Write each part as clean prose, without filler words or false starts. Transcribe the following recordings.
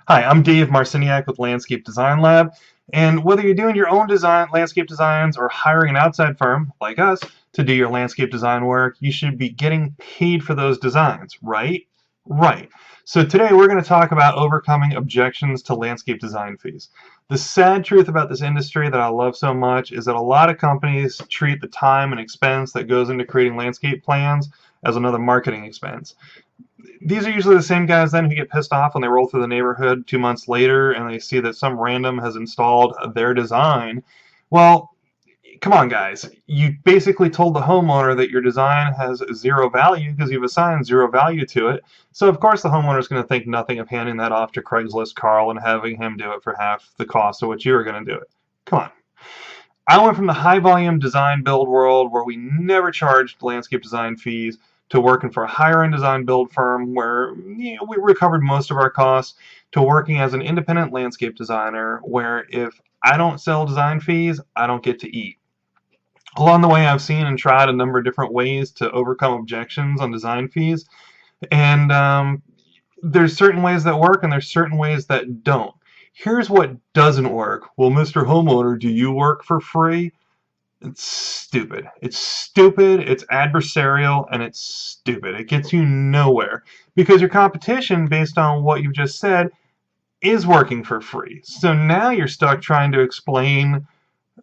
Hi, I'm Dave Marciniak with Landscape Design Lab, and whether you're doing your own landscape designs or hiring an outside firm, like us, to do your landscape design work, you should be getting paid for those designs, right? Right. So today we're going to talk about overcoming objections to landscape design fees. The sad truth about this industry that I love so much is that a lot of companies treat the time and expense that goes into creating landscape plans as another marketing expense. These are usually the same guys then who get pissed off when they roll through the neighborhood 2 months later and they see that some random has installed their design. Well, come on, guys. You basically told the homeowner that your design has zero value because you've assigned zero value to it. So, of course, the homeowner is going to think nothing of handing that off to Craigslist Carl and having him do it for half the cost of what you were going to do it. Come on. I went from the high volume design build world where we never charged landscape design fees to working for a higher end design build firm where we recovered most of our costs to working as an independent landscape designer where if I don't sell design fees, I don't get to eat. Along the way, I've seen and tried a number of different ways to overcome objections on design fees, and there's certain ways that work and there's certain ways that don't. Here's what doesn't work. Well, Mr. Homeowner, do you work for free? It's stupid. It's stupid, it's adversarial, and it's stupid. It gets you nowhere because your competition, based on what you've just said, is working for free. So now you're stuck trying to explain,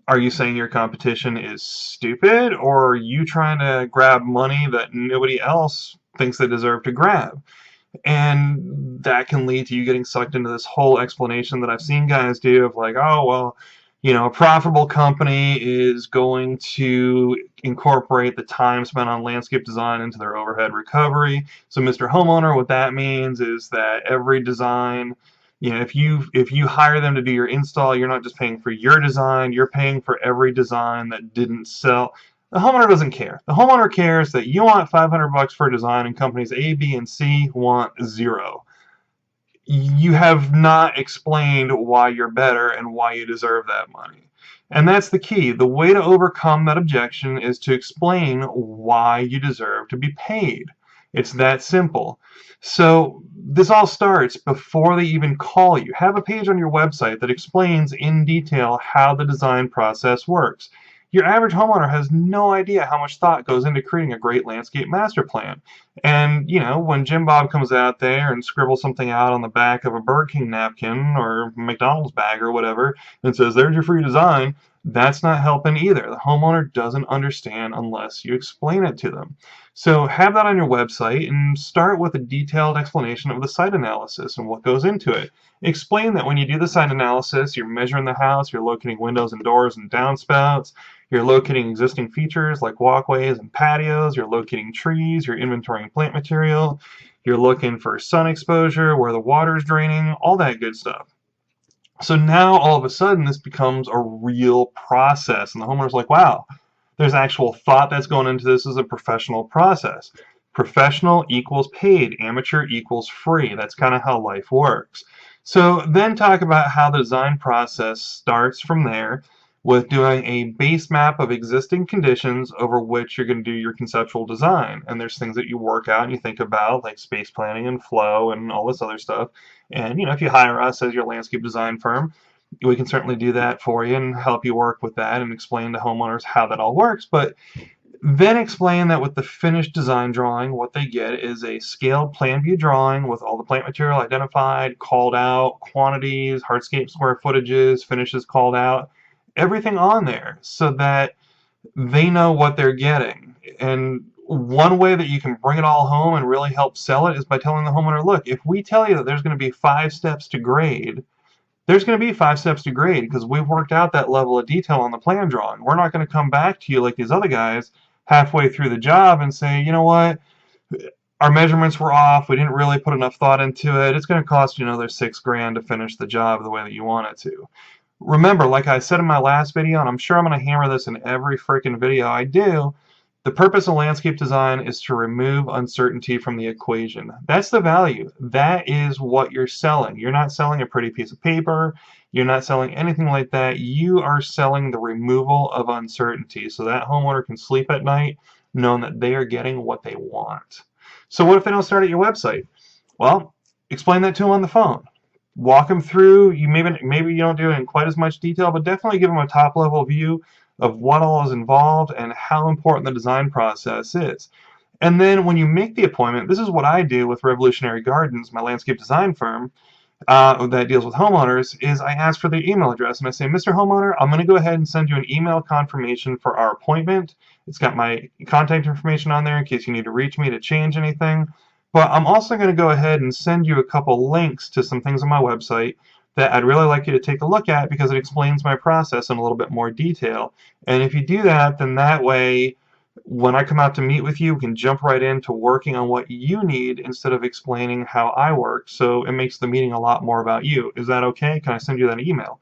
are you saying your competition is stupid, or are you trying to grab money that nobody else thinks they deserve to grab? And that can lead to you getting sucked into this whole explanation that I've seen guys do of like, oh, well, a profitable company is going to incorporate the time spent on landscape design into their overhead recovery. So, Mr. Homeowner, what that means is that every design, if you hire them to do your install, you're not just paying for your design, you're paying for every design that didn't sell. The homeowner doesn't care. The homeowner cares that you want $500 for a design and companies A, B, and C want zero. You have not explained why you're better and why you deserve that money. And that's the key. The way to overcome that objection is to explain why you deserve to be paid. It's that simple. So this all starts before they even call you. Have a page on your website that explains in detail how the design process works. Your average homeowner has no idea how much thought goes into creating a great landscape master plan. And, when Jim Bob comes out there and scribbles something out on the back of a Burger King napkin or McDonald's bag or whatever and says, there's your free design, that's not helping either. The homeowner doesn't understand unless you explain it to them. So have that on your website and start with a detailed explanation of the site analysis and what goes into it. Explain that when you do the site analysis, you're measuring the house, you're locating windows and doors and downspouts, you're locating existing features like walkways and patios, you're locating trees, you're inventorying plant material, you're looking for sun exposure, where the water's draining, all that good stuff. So now all of a sudden this becomes a real process and the homeowner's like, wow, there's actual thought that's going into this as a professional process. Professional equals paid, amateur equals free. That's kind of how life works. So then talk about how the design process starts from there with doing a base map of existing conditions over which you're going to do your conceptual design. And there's things that you work out and you think about, like space planning and flow and all this other stuff. And, if you hire us as your landscape design firm, we can certainly do that for you and help you work with that and explain to homeowners how that all works. But then explain that with the finished design drawing, what they get is a scaled plan view drawing with all the plant material identified, called out, quantities, hardscape square footages, finishes called out, everything on there so that they know what they're getting. And one way that you can bring it all home and really help sell it is by telling the homeowner, look, if we tell you that there's going to be 5 steps to grade, there's going to be 5 steps to grade because we've worked out that level of detail on the plan drawing. We're not going to come back to you like these other guys halfway through the job and say, you know what, our measurements were off, we didn't really put enough thought into it, it's going to cost you another $6,000 to finish the job the way that you want it to. Remember, like I said in my last video, and I'm sure I'm going to hammer this in every freaking video I do, the purpose of landscape design is to remove uncertainty from the equation. That's the value. That is what you're selling. You're not selling a pretty piece of paper. You're not selling anything like that. You are selling the removal of uncertainty so that homeowner can sleep at night knowing that they are getting what they want. So what if they don't start at your website? Well, explain that to them on the phone. walk them through. You maybe you don't do it in quite as much detail, but definitely give them a top level view of what all is involved and how important the design process is. And then when you make the appointment, this is what I do with Revolutionary Gardens, my landscape design firm that deals with homeowners, is I ask for their email address and I say, Mr. Homeowner, I'm going to go ahead and send you an email confirmation for our appointment. It's got my contact information on there in case you need to reach me to change anything. But I'm also going to go ahead and send you a couple links to some things on my website that I'd really like you to take a look at because it explains my process in a little bit more detail. And if you do that, then that way, when I come out to meet with you, we can jump right into working on what you need instead of explaining how I work. So it makes the meeting a lot more about you. Is that okay? Can I send you that email?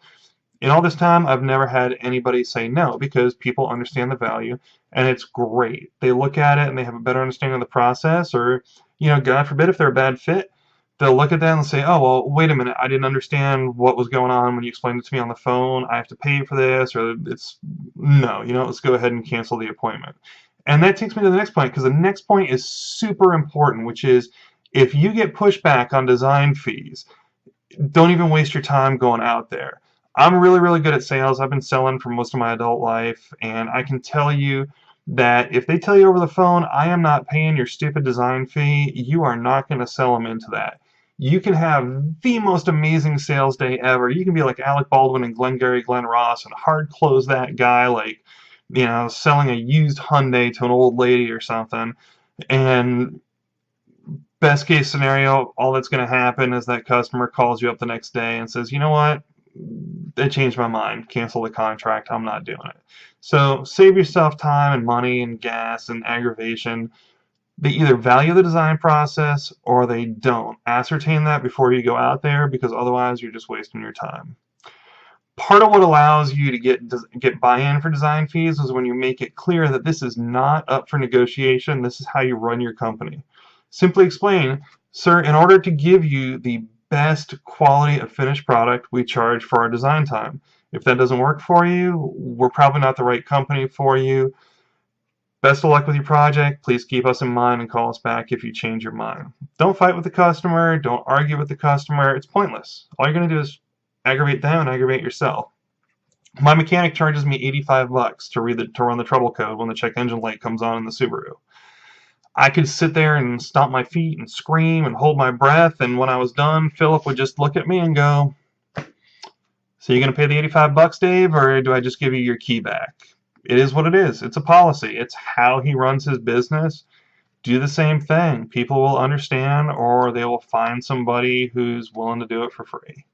In all this time, I've never had anybody say no because people understand the value and it's great. They look at it and they have a better understanding of the process, or, you know, God forbid if they're a bad fit, they'll look at that and say, oh, well, wait a minute, I didn't understand what was going on when you explained it to me on the phone. I have to pay for this, or no, you know, let's go ahead and cancel the appointment. And that takes me to the next point, because the next point is super important, which is if you get pushback on design fees, don't even waste your time going out there. I'm really, really good at sales. I've been selling for most of my adult life, and I can tell you that if they tell you over the phone, I am not paying your stupid design fee, you are not going to sell them into that. You can have the most amazing sales day ever. You can be like Alec Baldwin and Glengarry Glen Ross and hard close that guy like, you know, selling a used Hyundai to an old lady or something. And best case scenario, all that's going to happen is that customer calls you up the next day and says, you know what, I changed my mind, cancel the contract, I'm not doing it. So save yourself time and money and gas and aggravation. They either value the design process or they don't. Ascertain that before you go out there, because otherwise you're just wasting your time. Part of what allows you to get buy-in for design fees is when you make it clear that this is not up for negotiation, this is how you run your company. Simply explain, sir, in order to give you the best quality of finished product, we charge for our design time. If that doesn't work for you, we're probably not the right company for you. Best of luck with your project. Please keep us in mind and call us back if you change your mind. Don't fight with the customer. Don't argue with the customer. It's pointless. All you're going to do is aggravate them and aggravate yourself. My mechanic charges me $85 to run the trouble code when the check engine light comes on in the Subaru. I could sit there and stomp my feet and scream and hold my breath, and when I was done, Philip would just look at me and go, so you're going to pay the $85, Dave, or do I just give you your key back? It is what it is. It's a policy. It's how he runs his business. Do the same thing. People will understand, or they will find somebody who's willing to do it for free.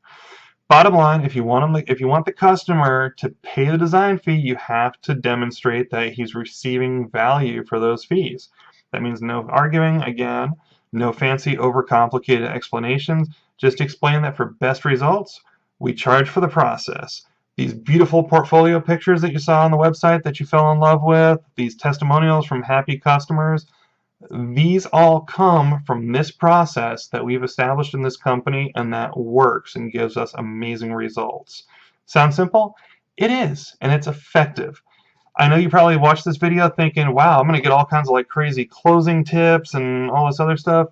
Bottom line, if you want the customer to pay the design fee, you have to demonstrate that he's receiving value for those fees. That means no arguing, again, no fancy overcomplicated explanations. Just explain that for best results, we charge for the process. These beautiful portfolio pictures that you saw on the website that you fell in love with, these testimonials from happy customers, these all come from this process that we've established in this company and that works and gives us amazing results. Sound simple? It is, and it's effective. I know you probably watched this video thinking, wow, I'm going to get all kinds of like crazy closing tips and all this other stuff.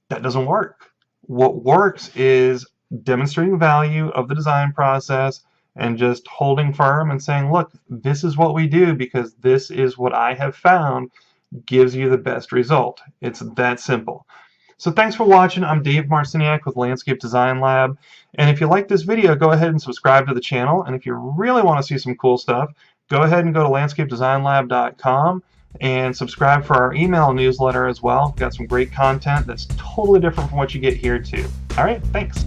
That doesn't work. What works is demonstrating value of the design process and just holding firm and saying, look, this is what we do because this is what I have found gives you the best result. It's that simple. So thanks for watching. I'm Dave Marciniak with Landscape Design Lab. And if you like this video, go ahead and subscribe to the channel. And if you really want to see some cool stuff, go ahead and go to landscapedesignlab.com and subscribe for our email newsletter as well. We've got some great content that's totally different from what you get here too. All right, thanks.